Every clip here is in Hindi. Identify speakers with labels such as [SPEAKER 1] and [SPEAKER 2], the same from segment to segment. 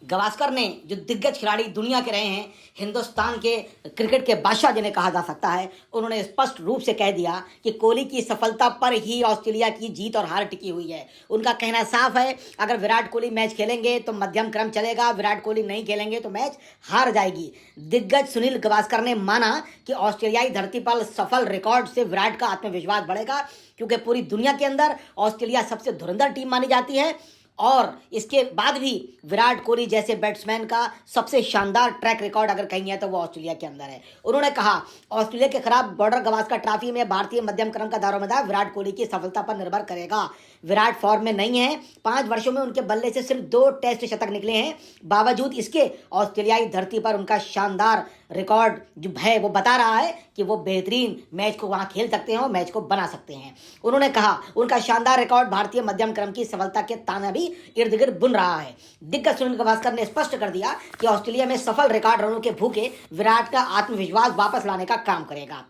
[SPEAKER 1] गावस्कर ने, जो दिग्गज खिलाड़ी दुनिया के रहे हैं, हिंदुस्तान के क्रिकेट के बादशाह जिन्हें कहा जा सकता है, उन्होंने स्पष्ट रूप से कह दिया कि कोहली की सफलता पर ही ऑस्ट्रेलिया की जीत और हार टिकी हुई है। उनका कहना साफ है, अगर विराट कोहली मैच खेलेंगे तो मध्यम क्रम चलेगा, विराट कोहली नहीं खेलेंगे तो मैच हार जाएगी। दिग्गज सुनील गावस्कर ने माना कि ऑस्ट्रेलियाई धरती पर सफल रिकॉर्ड से विराट का आत्मविश्वास बढ़ेगा, क्योंकि पूरी दुनिया के अंदर ऑस्ट्रेलिया सबसे धुरंधर टीम मानी जाती है और इसके बाद भी विराट कोहली जैसे बैट्समैन का सबसे शानदार ट्रैक रिकॉर्ड अगर कहीं है तो वो ऑस्ट्रेलिया के अंदर है। उन्होंने कहा, ऑस्ट्रेलिया के खिलाफ बॉर्डर गावस्कर ट्रॉफी में भारतीय मध्यम क्रम का दारोमदार विराट कोहली की सफलता पर निर्भर करेगा। विराट फॉर्म में नहीं है, 5 वर्षों में उनके बल्ले से सिर्फ 2 टेस्ट शतक निकले हैं। बावजूद इसके ऑस्ट्रेलियाई धरती पर उनका शानदार रिकॉर्ड जो है वो बता रहा है कि वो बेहतरीन मैच को वहां खेल सकते हैं और मैच को बना सकते हैं। उन्होंने कहा, उनका शानदार रिकॉर्ड भारतीय मध्यम क्रम की सफलता के ताना भी इर्द गिर्द बुन रहा है। दिग्गज सुनील गावस्कर ने स्पष्ट कर दिया कि ऑस्ट्रेलिया में सफल रिकॉर्ड रनों के भूखे विराट का आत्मविश्वास वापस लाने का काम करेगा।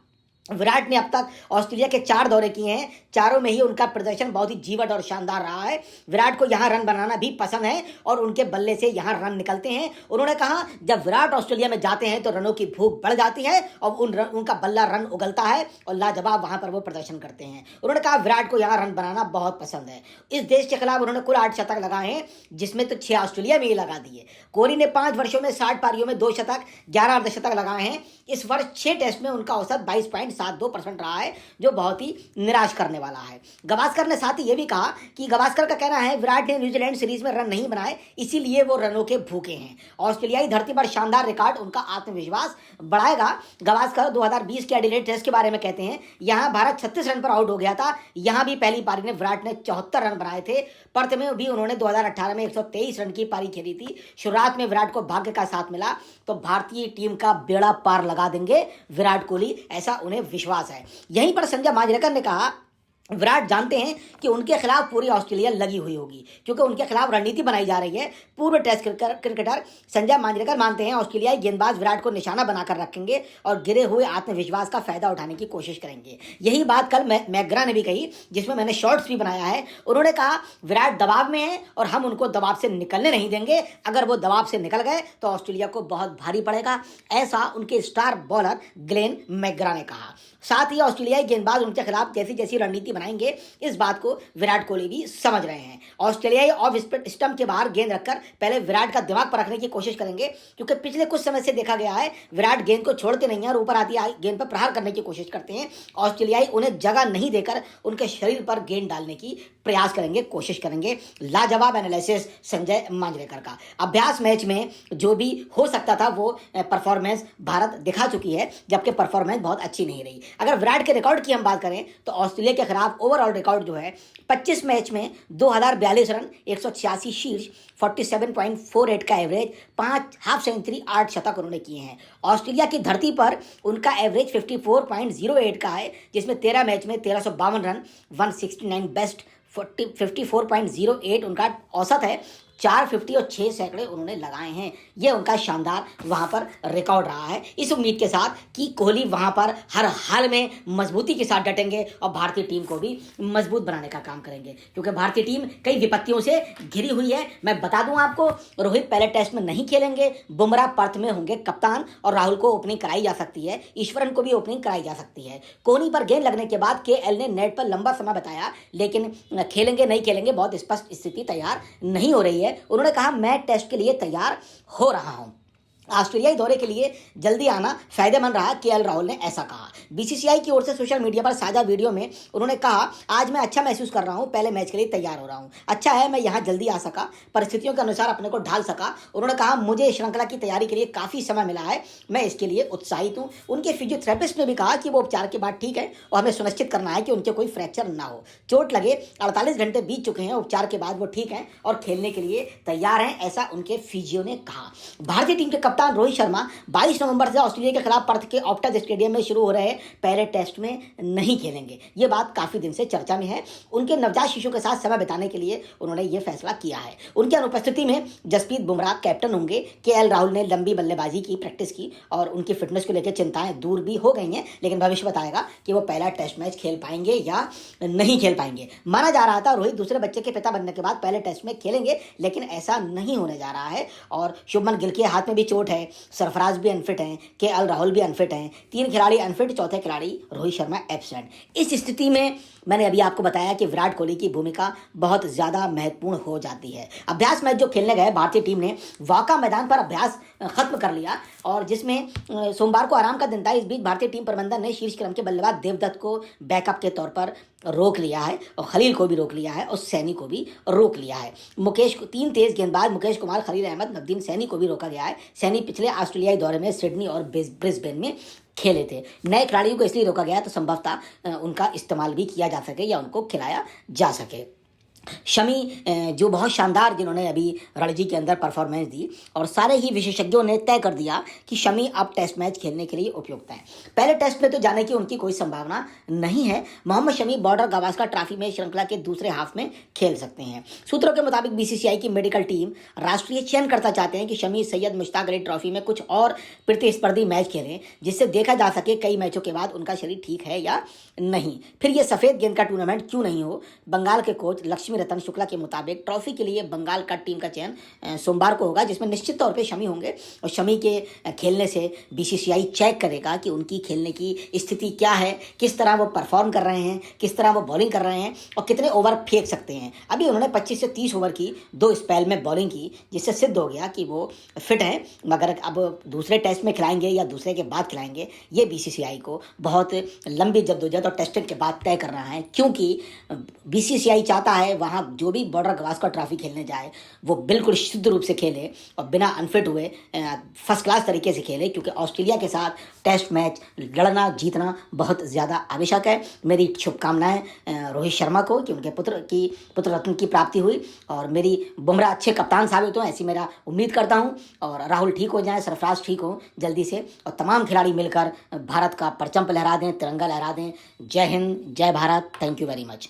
[SPEAKER 1] विराट ने अब तक ऑस्ट्रेलिया के 4 दौरे किए हैं, चारों में ही उनका प्रदर्शन बहुत ही जीवट और शानदार रहा है। विराट को यहां रन बनाना भी पसंद है और उनके बल्ले से यहां रन निकलते हैं। उन्होंने कहा, जब विराट ऑस्ट्रेलिया में जाते हैं तो रनों की भूख बढ़ जाती है और उनका बल्ला रन उगलता है और लाजवाब वहां पर वो प्रदर्शन करते हैं। उन्होंने कहा, विराट को यहाँ रन बनाना बहुत पसंद है। इस देश के खिलाफ उन्होंने कुल 8 शतक लगाए हैं, जिसमें तो 6 ऑस्ट्रेलिया में ही लगा दिए। कोहली ने 5 वर्षों में 60 पारियों में 2 शतक, 11 अर्धशतक लगाए हैं। इस वर्ष 6 टेस्ट में उनका औसत 22.72% रहा है, जो बहुत ही निराश करने वाला है। गावस्कर ने साथ ही यह भी कहा कि गावस्कर का कहना है, विराट ने न्यूजीलैंड सीरीज में रन नहीं बनाए, इसीलिए वो रनों के भूखे हैं। ऑस्ट्रेलियाई धरती पर शानदार रिकॉर्ड उनका आत्मविश्वास बढ़ाएगा। गावस्कर 2020 के एडिलेड टेस्ट के बारे में कहते हैं, यहां भारत 36 रन पर आउट हो गया था। यहां भी पहली पारी में विराट ने 74 रन बनाए थे। पर्थ में भी उन्होंने 2018 में 123 रन की पारी खेली थी। शुरुआत में विराट को भाग्य का साथ मिला तो भारतीय टीम का बेड़ा पार लगा देंगे विराट कोहली, ऐसा उन्हें विश्वास है। यहीं पर संजय मांजरेकर ने कहा, विराट जानते हैं कि उनके खिलाफ पूरी ऑस्ट्रेलिया लगी हुई होगी, क्योंकि उनके खिलाफ रणनीति बनाई जा रही है। पूर्व टेस्ट क्रिकेटर संजय मांजरेकर मानते हैं, ऑस्ट्रेलियाई गेंदबाज विराट को निशाना बनाकर रखेंगे और गिरे हुए आत्मविश्वास का फायदा उठाने की कोशिश करेंगे। यही बात कल मैकग्रा ने भी कही, जिसमें मैंने शॉर्ट्स भी बनाया है। उन्होंने कहा, विराट दबाव में है और हम उनको दबाव से निकलने नहीं देंगे। अगर वो दबाव से निकल गए तो ऑस्ट्रेलिया को बहुत भारी पड़ेगा, ऐसा उनके स्टार बॉलर ग्लेन मैकग्रा ने कहा। साथ ही ऑस्ट्रेलियाई गेंदबाज उनके खिलाफ जैसी जैसी रणनीति बनाएंगे, इस बात को विराट कोहली भी समझ रहे हैं। ऑस्ट्रेलियाई ऑफ स्टंप के बाहर गेंद रखकर पहले विराट का दिमाग पर रखने की कोशिश करेंगे, क्योंकि पिछले कुछ समय से देखा गया है विराट गेंद को छोड़ते नहीं है और ऊपर आती गेंद पर प्रहार करने की कोशिश करते हैं। ऑस्ट्रेलियाई उन्हें जगह नहीं देकर उनके शरीर पर गेंद डालने की प्रयास करेंगे, कोशिश करेंगे। लाजवाब एनालिसिस संजय मांजरेकर का। अभ्यास मैच में जो भी हो सकता था वो परफॉर्मेंस भारत दिखा चुकी है, जबकि परफॉर्मेंस बहुत अच्छी नहीं रही। अगर विराट के रिकॉर्ड की हम बात करें तो ऑस्ट्रेलिया के खिलाफ ओवरऑल रिकॉर्ड जो है 25 मैच में 2042 रन, 186 शीर्ष, 47.48 का एवरेज, 5 हाफ सेंचुरी, 8 शतक उन्होंने किए हैं। ऑस्ट्रेलिया की धरती पर उनका एवरेज 54.08 का है, जिसमें 13 मैच में 1352 रन, 169 बेस्ट, 54.08 उनका औसत है। 450 और 6 सैकड़े उन्होंने लगाए हैं। ये उनका शानदार वहां पर रिकॉर्ड रहा है। इस उम्मीद के साथ कि कोहली वहां पर हर हाल में मजबूती के साथ डटेंगे और भारतीय टीम को भी मजबूत बनाने का काम करेंगे, क्योंकि भारतीय टीम कई विपत्तियों से घिरी हुई है। मैं बता दूं आपको, रोहित पहले टेस्ट में नहीं खेलेंगे, बुमराह पर्थ में होंगे कप्तान और राहुल को ओपनिंग कराई जा सकती है, ईश्वरन को भी ओपनिंग कराई जा सकती है। कोहली पर गेंद लगने के बाद केएल ने नेट पर लंबा समय बताया, लेकिन खेलेंगे नहीं खेलेंगे बहुत स्पष्ट स्थिति तैयार नहीं हो रही है। उन्होंने कहा, मैं टेस्ट के लिए तैयार हो रहा हूं। ऑस्ट्रेलियाई दौरे के लिए जल्दी आना फायदेमंद रहा, केएल राहुल ने ऐसा कहा। बीसीसीआई की ओर से सोशल मीडिया पर साझा वीडियो में उन्होंने कहा, आज मैं अच्छा महसूस कर रहा हूं, पहले मैच के लिए तैयार हो रहा हूं। अच्छा है मैं यहां जल्दी आ सका, परिस्थितियों के अनुसार अपने को ढाल सका। उन्होंने कहा, मुझे इस श्रृंखला की तैयारी के लिए काफ़ी समय मिला है, मैं इसके लिए उत्साहित हूँ। उनके फिजियोथेरेपिस्ट ने भी कहा कि वो उपचार के बाद ठीक है और हमें सुनिश्चित करना है कि उनके कोई फ्रैक्चर ना हो। चोट लगे 48 घंटे बीत चुके हैं, उपचार के बाद वो ठीक हैं और खेलने के लिए तैयार हैं, ऐसा उनके फिजियो ने कहा। भारतीय टीम के कप्तान कप्तान रोहित शर्मा 22 नवंबर से ऑस्ट्रेलिया के खिलाफ पर्थ के ऑप्टस स्टेडियम में शुरू हो रहे पहले टेस्ट में नहीं खेलेंगे। ये बात काफ़ी दिन से चर्चा में है। उनके नवजात शिशु के साथ समय बिताने के लिए उन्होंने ये फैसला किया है। उनकी अनुपस्थिति में जसप्रीत बुमराह कैप्टन होंगे। केएल राहुल ने लंबी बल्लेबाजी की प्रैक्टिस की और उनकी फिटनेस को लेकर चिंताएं दूर भी हो गई हैं, लेकिन भविष्य बताएगा कि वो पहला टेस्ट मैच खेल पाएंगे या नहीं खेल पाएंगे। माना जा रहा था रोहित दूसरे बच्चे के पिता बनने के बाद पहले टेस्ट में खेलेंगे, लेकिन ऐसा नहीं होने जा रहा है। और शुभमन गिल के हाथ में भी चोट है, सरफराज भी अनफिट हैं, केएल राहुल भी अनफिट हैं, 3 खिलाड़ी अनफिट, चौथे खिलाड़ी रोहित शर्मा एब्सेंट। इस स्थिति में मैंने अभी आपको बताया कि विराट कोहली की भूमिका बहुत ज़्यादा महत्वपूर्ण हो जाती है। अभ्यास मैच जो खेलने गए भारतीय टीम ने वाका मैदान पर अभ्यास खत्म कर लिया और जिसमें सोमवार को आराम का दिन था। इस बीच भारतीय टीम प्रबंधन ने शीर्ष क्रम के बल्लेबाज देवदत्त को बैकअप के तौर पर रोक लिया है और खलील को भी रोक लिया है और सैनी को भी रोक लिया है। मुकेश को 3 तेज गेंदबाज मुकेश कुमार, खलील अहमद, नवदीन सैनी को भी रोका गया है। सैनी पिछले ऑस्ट्रेलियाई दौरे में सिडनी और ब्रिस्बेन में खेले थे। नए खिलाड़ियों को इसलिए रोका गया तो संभवतः उनका इस्तेमाल भी किया जा सके या उनको खिलाया जा सके। शमी जो बहुत शानदार जिन्होंने अभी रणजी के अंदर परफॉर्मेंस दी और सारे ही विशेषज्ञों ने तय कर दिया कि शमी अब टेस्ट मैच खेलने के लिए उपयुक्त हैं। पहले टेस्ट में तो जाने की उनकी कोई संभावना नहीं है। मोहम्मद शमी बॉर्डर गावस्कर ट्रॉफी में श्रृंखला के दूसरे हाफ में खेल सकते हैं। सूत्रों के मुताबिक बीसीसीआई की मेडिकल टीम राष्ट्रीय चयनकर्ता चाहते हैं कि शमी सैयद मुश्ताक अली ट्रॉफी में कुछ और प्रतिस्पर्धी मैच खेलें, जिससे देखा जा सके कई मैचों के बाद उनका शरीर ठीक है या नहीं। फिर यह सफ़ेद गेंद का टूर्नामेंट क्यों नहीं हो। बंगाल के कोच लक्ष्मी रतन शुक्ला के मुताबिक ट्रॉफी के लिए बंगाल का टीम का चयन सोमवार को होगा, जिसमें निश्चित तौर पे शमी होंगे और शमी के खेलने से बीसीसीआई चेक करेगा कि उनकी खेलने की स्थिति क्या है, किस तरह वो परफॉर्म कर रहे हैं, किस तरह वो बॉलिंग कर रहे हैं और कितने ओवर फेंक सकते हैं। अभी उन्होंने 25 से 30 ओवर की 2 स्पेल में बॉलिंग की, जिससे सिद्ध हो गया कि वो फिट हैं। मगर अब दूसरे टेस्ट में खिलाएंगे या दूसरे के बाद खिलाएंगे, ये बीसीसीआई को बहुत लंबी जद्दोजहद और टेस्टिंग के बाद तय करना है, क्योंकि बीसीसीआई चाहता है वहाँ जो भी बॉर्डर गावस्कर ट्रॉफी खेलने जाए वो बिल्कुल शुद्ध रूप से खेले और बिना अनफिट हुए फर्स्ट क्लास तरीके से खेले, क्योंकि ऑस्ट्रेलिया के साथ टेस्ट मैच लड़ना जीतना बहुत ज़्यादा आवश्यक है। मेरी शुभकामनाएं रोहित शर्मा को कि उनके पुत्र रत्न की प्राप्ति हुई और मेरी बुमराह अच्छे कप्तान साबित हो, ऐसी मेरा उम्मीद करता हूं। और राहुल ठीक हो जाए, सरफराज ठीक हो जल्दी से और तमाम खिलाड़ी मिलकर भारत का परचम लहरा दें, तिरंगा लहरा दें। जय हिंद, जय Bharat. Thank you very much.